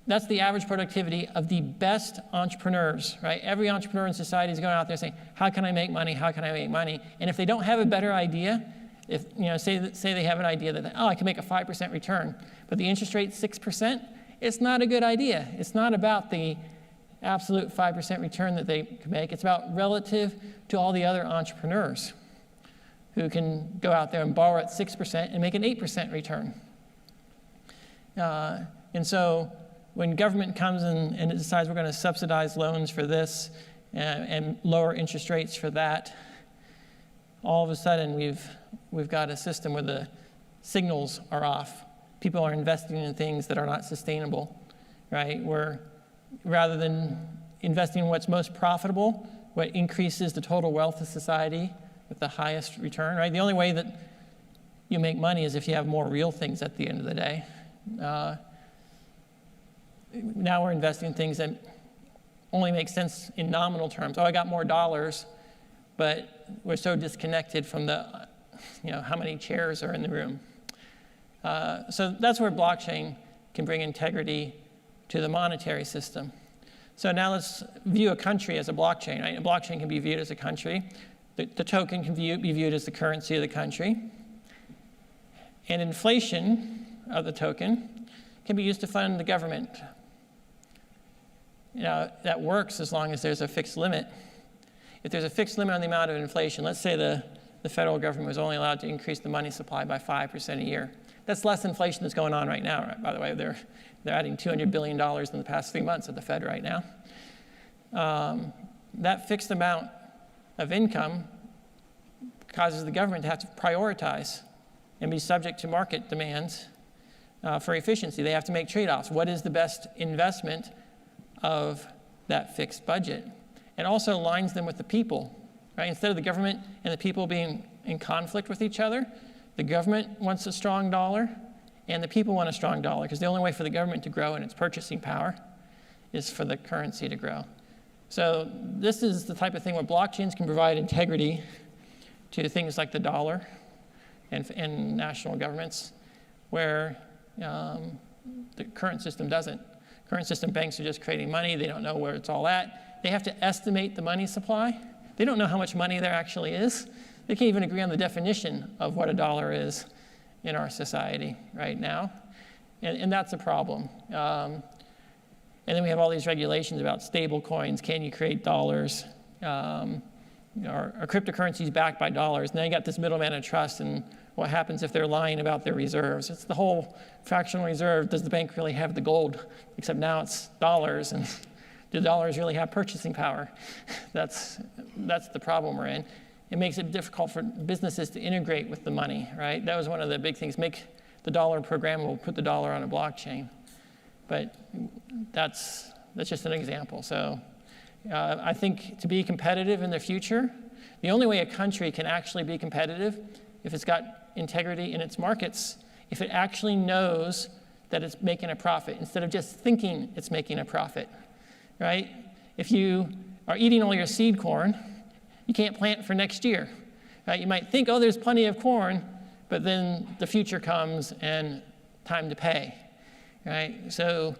that's the average productivity of the best entrepreneurs, right? Every entrepreneur in society is going out there saying, how can I make money? How can I make money? And if they don't have a better idea, if say they have an idea that, oh, I can make a 5% return, but the interest rate's 6%, it's not a good idea. It's not about the absolute 5% return that they can make. It's about relative to all the other entrepreneurs who can go out there and borrow at 6% and make an 8% return. And so when government comes in and it decides we're going to subsidize loans for this and lower interest rates for that, all of a sudden we've got a system where the signals are off. People are investing in things that are not sustainable, right? Where rather than investing in what's most profitable, what increases the total wealth of society with the highest return, right? The only way that you make money is if you have more real things at the end of the day. Now we're investing in things that only make sense in nominal terms. Oh, I got more dollars, but we're so disconnected from the, how many chairs are in the room. So that's where blockchain can bring integrity to the monetary system. So now let's view a country as a blockchain, right? A blockchain can be viewed as a country. The token can be viewed as the currency of the country. And inflation of the token can be used to fund the government. That works as long as there's a fixed limit. If there's a fixed limit on the amount of inflation, let's say the federal government was only allowed to increase the money supply by 5% a year. That's less inflation that's going on right now, right? By the way, they're adding $200 billion in the past 3 months at the Fed right now. That fixed amount of income causes the government to have to prioritize and be subject to market demands for efficiency. They have to make trade-offs. What is the best investment of that fixed budget? It also aligns them with the people, right? Instead of the government and the people being in conflict with each other, the government wants a strong dollar and the people want a strong dollar, because the only way for the government to grow in its purchasing power is for the currency to grow. So this is the type of thing where blockchains can provide integrity to things like the dollar and national governments, where the current system doesn't. Current system banks are just creating money. They don't know where it's all at. They have to estimate the money supply. They don't know how much money there actually is. They can't even agree on the definition of what a dollar is in our society right now. And that's a problem. And then we have all these regulations about stable coins. Can you create dollars? Are cryptocurrencies backed by dollars? And then you got this middleman of trust, and what happens if they're lying about their reserves? It's the whole fractional reserve. Does the bank really have the gold? Except now it's dollars, and do dollars really have purchasing power? That's the problem we're in. It makes it difficult for businesses to integrate with the money, right? That was one of the big things. Make the dollar programmable, put the dollar on a blockchain. But that's just an example. So I think to be competitive in the future, the only way a country can actually be competitive, if it's got integrity in its markets, if it actually knows that it's making a profit instead of just thinking it's making a profit, right? If you are eating all your seed corn, you can't plant for next year, right? You might think, oh, there's plenty of corn, but then the future comes and time to pay, right? So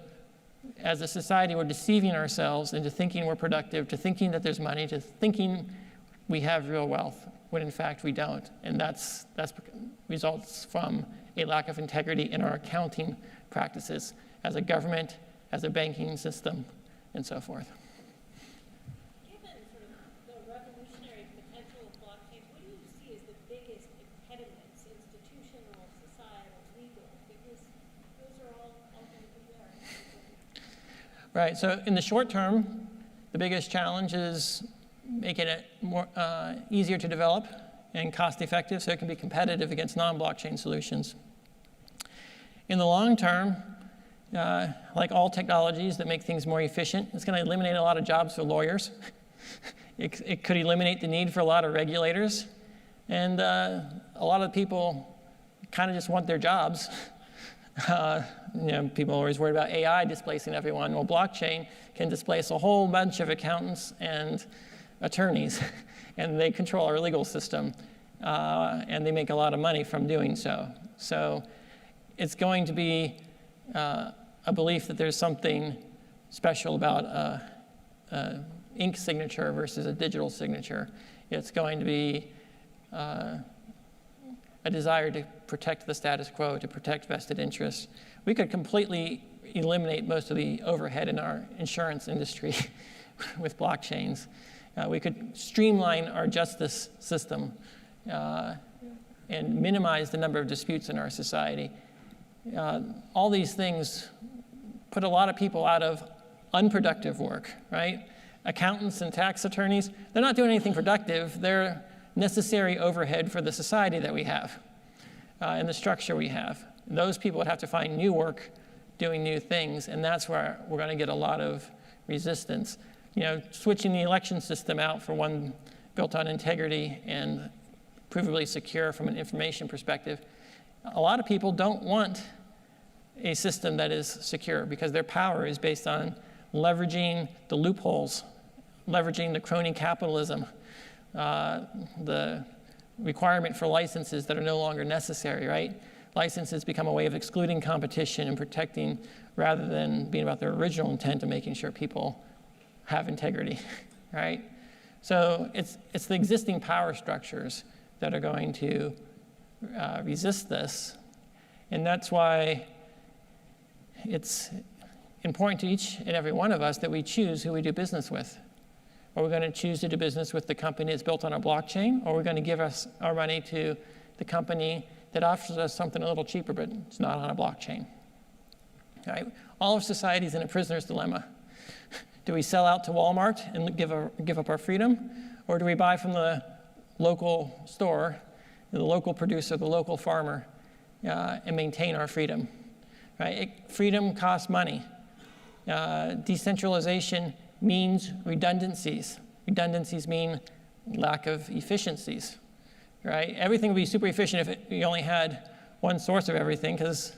as a society, we're deceiving ourselves into thinking we're productive, to thinking that there's money, to thinking we have real wealth, when in fact we don't. And that's results from a lack of integrity in our accounting practices as a government, as a banking system, and so forth. Given sort of the revolutionary potential of blockchains, what do you see as the biggest impediments, institutional, societal, legal? Because those are all going to be there. Right, so in the short term, the biggest challenge is making it more easier to develop and cost effective so it can be competitive against non-blockchain solutions. In the long term, like all technologies that make things more efficient, it's going to eliminate a lot of jobs for lawyers. It could eliminate the need for a lot of regulators. And a lot of people kind of just want their jobs. People are always worried about AI displacing everyone. Well, blockchain can displace a whole bunch of accountants and attorneys, and they control our legal system, and they make a lot of money from doing so. So it's going to be a belief that there's something special about ink signature versus a digital signature. It's going to be a desire to protect the status quo, to protect vested interests. We could completely eliminate most of the overhead in our insurance industry with blockchains. We could streamline our justice system and minimize the number of disputes in our society. All these things put a lot of people out of unproductive work, right? Accountants and tax attorneys, they're not doing anything productive. They're necessary overhead for the society that we have and the structure we have. Those people would have to find new work doing new things, and that's where we're going to get a lot of resistance. Switching the election system out for one built on integrity and provably secure from an information perspective, a lot of people don't want a system that is secure because their power is based on leveraging the loopholes, leveraging the crony capitalism, the requirement for licenses that are no longer necessary, right? Licenses become a way of excluding competition and protecting rather than being about their original intent of making sure people have integrity, right? So it's the existing power structures that are going to resist this. And that's why it's important to each and every one of us that we choose who we do business with. Are we going to choose to do business with the company that's built on a blockchain, or are we going to give us our money to the company that offers us something a little cheaper, but it's not on a blockchain? Right? All of society is in a prisoner's dilemma. Do we sell out to Walmart and give up our freedom, or do we buy from the local store, the local producer, the local farmer, and maintain our freedom? Right? Freedom costs money. Decentralization means redundancies. Redundancies mean lack of efficiencies, right? Everything would be super efficient if you only had one source of everything, because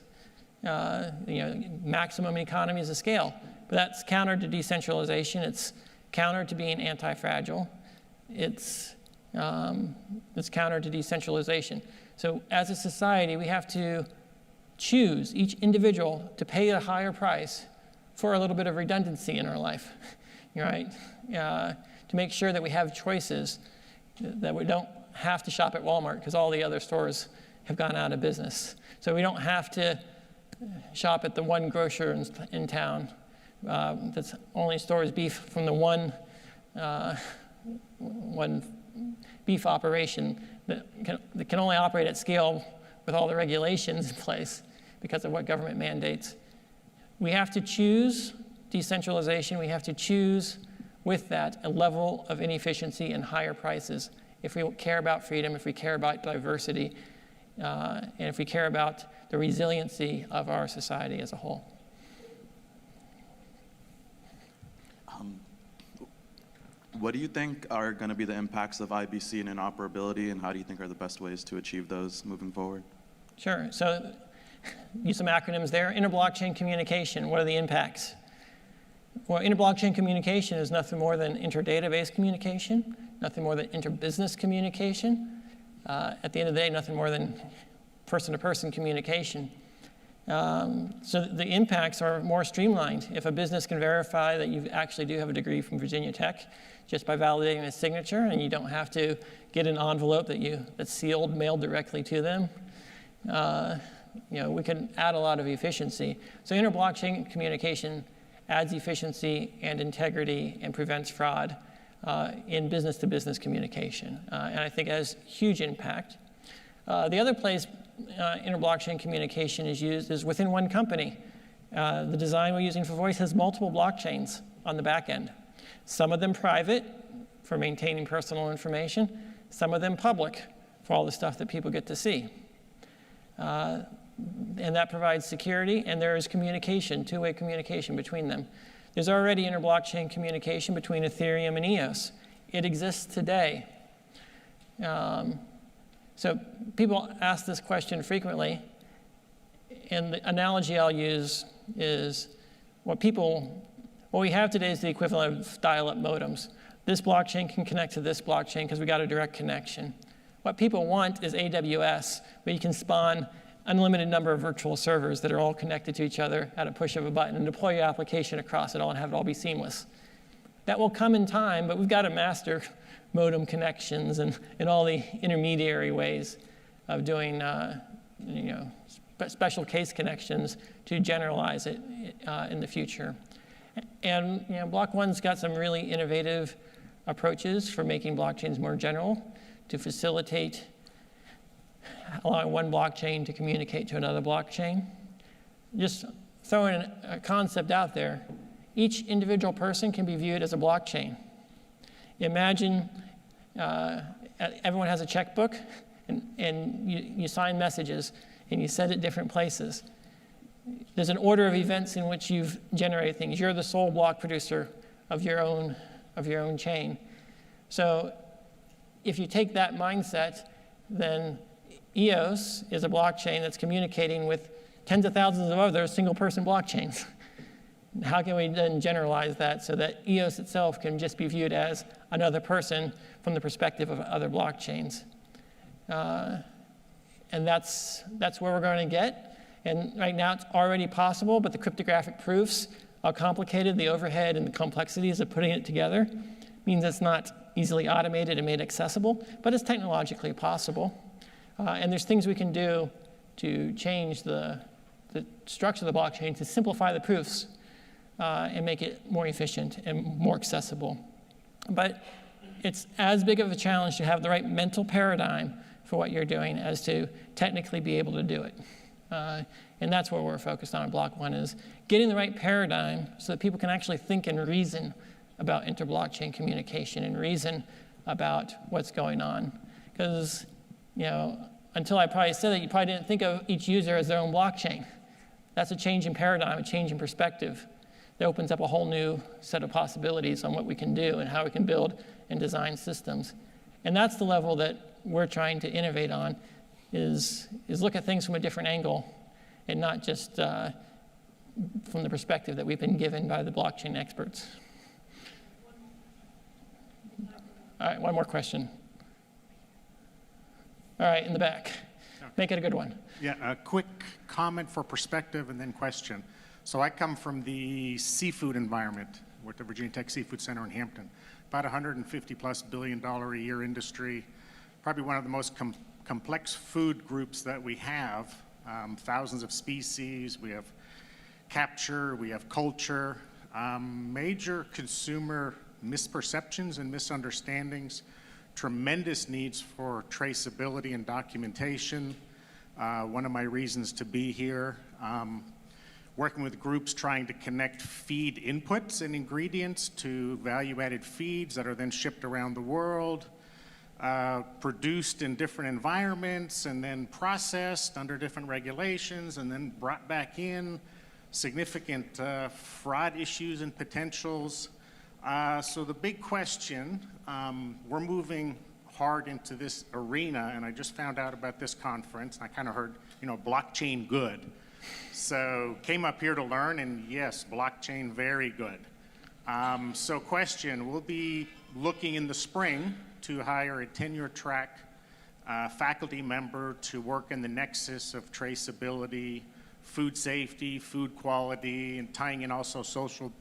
maximum economies of scale. But that's counter to decentralization. It's counter to being anti-fragile. It's counter to decentralization. So as a society, we have to choose each individual to pay a higher price for a little bit of redundancy in our life, right? To make sure that we have choices, that we don't have to shop at Walmart because all the other stores have gone out of business. So we don't have to shop at the one grocer in town that only stores beef from the one beef operation that can only operate at scale with all the regulations in place because of what government mandates. We have to choose decentralization. We have to choose with that a level of inefficiency and higher prices if we care about freedom, if we care about diversity, and if we care about the resiliency of our society as a whole. What do you think are going to be the impacts of IBC and interoperability, and how do you think are the best ways to achieve those moving forward? Sure. So use some acronyms there. Inter-blockchain communication, what are the impacts? Well, inter-blockchain communication is nothing more than inter-database communication, nothing more than inter-business communication. At the end of the day, nothing more than person-to-person communication. So the impacts are more streamlined. If a business can verify that you actually do have a degree from Virginia Tech just by validating a signature, and you don't have to get an envelope that's sealed, mailed directly to them, we can add a lot of efficiency. So inter-blockchain communication adds efficiency and integrity and prevents fraud in business-to-business communication. And I think it has huge impact. The other place inter-blockchain communication is used is within one company. The design we're using for voice has multiple blockchains on the back end. Some of them private for maintaining personal information, some of them public for all the stuff that people get to see. And that provides security, and there is communication, two-way communication between them. There's already inter-blockchain communication between Ethereum and EOS. It exists today. So people ask this question frequently, and the analogy I'll use is what we have today is the equivalent of dial-up modems. This blockchain can connect to this blockchain because we got a direct connection. What people want is AWS, where you can spawn unlimited number of virtual servers that are all connected to each other at a push of a button and deploy your application across it all and have it all be seamless. That will come in time, but we've got to master modem connections and all the intermediary ways of doing special case connections to generalize it in the future. And Block One's got some really innovative approaches for making blockchains more general to facilitate allowing one blockchain to communicate to another blockchain. Just throwing a concept out there, each individual person can be viewed as a blockchain. Imagine everyone has a checkbook, and you sign messages, and you send it different places. There's an order of events in which you've generated things. You're the sole block producer of your own chain. So if you take that mindset, then EOS is a blockchain that's communicating with tens of thousands of other single-person blockchains. How can we then generalize that so that EOS itself can just be viewed as another person from the perspective of other blockchains? And that's where we're going to get. And right now it's already possible, but the cryptographic proofs are complicated. The overhead and the complexities of putting it together means it's not easily automated and made accessible, but it's technologically possible. And there's things we can do to change the structure of the blockchain to simplify the proofs and make it more efficient and more accessible. But it's as big of a challenge to have the right mental paradigm for what you're doing as to technically be able to do it. And that's what we're focused on at Block One, is getting the right paradigm so that people can actually think and reason about inter-blockchain communication and reason about what's going on. Because until I probably said that, you probably didn't think of each user as their own blockchain. That's a change in paradigm, a change in perspective that opens up a whole new set of possibilities on what we can do and how we can build and design systems. And that's the level that we're trying to innovate on, is look at things from a different angle and not just from the perspective that we've been given by the blockchain experts. All right, one more question. All right, in the back. Make it a good one. Yeah, a quick comment for perspective and then question. So I come from the seafood environment with the Virginia Tech Seafood Center in Hampton. About $150+ billion a year industry, probably one of the most complex food groups that we have. Thousands of species, we have capture, we have culture, major consumer misperceptions and misunderstandings, tremendous needs for traceability and documentation. One of my reasons to be here, working with groups trying to connect feed inputs and ingredients to value-added feeds that are then shipped around the world, produced in different environments and then processed under different regulations and then brought back in, significant fraud issues and potentials. So the big question, we're moving hard into this arena, and I just found out about this conference, and I kind of heard, blockchain good. So came up here to learn, and yes, blockchain very good. So question, we'll be looking in the spring to hire a tenure track faculty member to work in the nexus of traceability, food safety, food quality, and tying in also social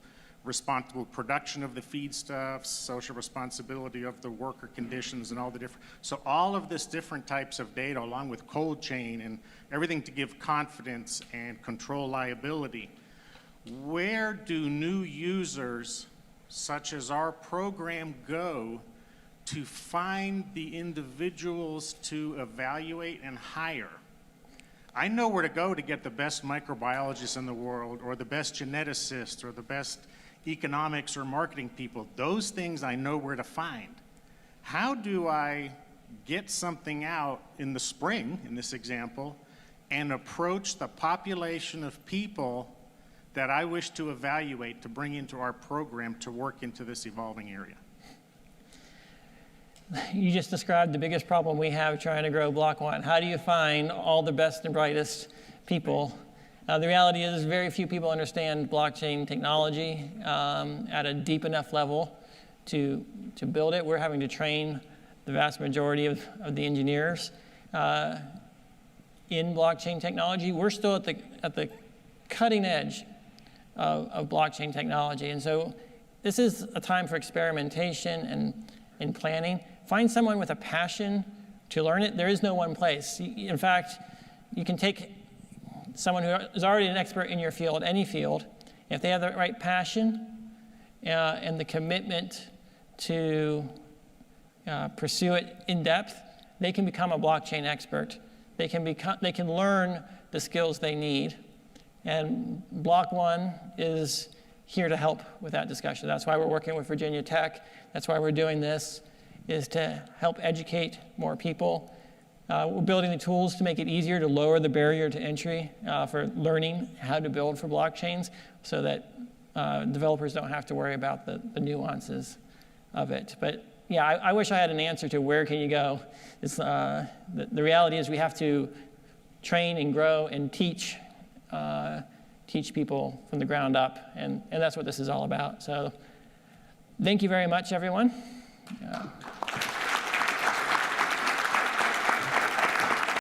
responsible production of the feedstuffs, social responsibility of the worker conditions and all the different, so all of this different types of data along with cold chain and everything to give confidence and control liability. Where do new users such as our program go to find the individuals to evaluate and hire? I know where to go to get the best microbiologists in the world or the best geneticists or the best economics or marketing people. Those things I know where to find. How do I get something out in the spring, in this example, and approach the population of people that I wish to evaluate to bring into our program to work into this evolving area. You just described the biggest problem we have trying to grow Block 1. How do you find all the best and brightest people? The reality is very few people understand blockchain technology at a deep enough level to build it. We're having to train the vast majority of the engineers in blockchain technology. We're still at the cutting edge of blockchain technology. And so this is a time for experimentation and planning. Find someone with a passion to learn it. There is no one place. In fact, you can take someone who is already an expert in your field, any field, if they have the right passion and the commitment to pursue it in depth, they can become a blockchain expert. They can learn the skills they need. And Block 1 is here to help with that discussion. That's why we're working with Virginia Tech. That's why we're doing this, is to help educate more people. We're building the tools to make it easier to lower the barrier to entry for learning how to build for blockchains so that developers don't have to worry about the nuances of it. But yeah, I wish I had an answer to where can you go. It's, the reality is we have to train and grow and teach people from the ground up, and that's what this is all about. So thank you very much, everyone.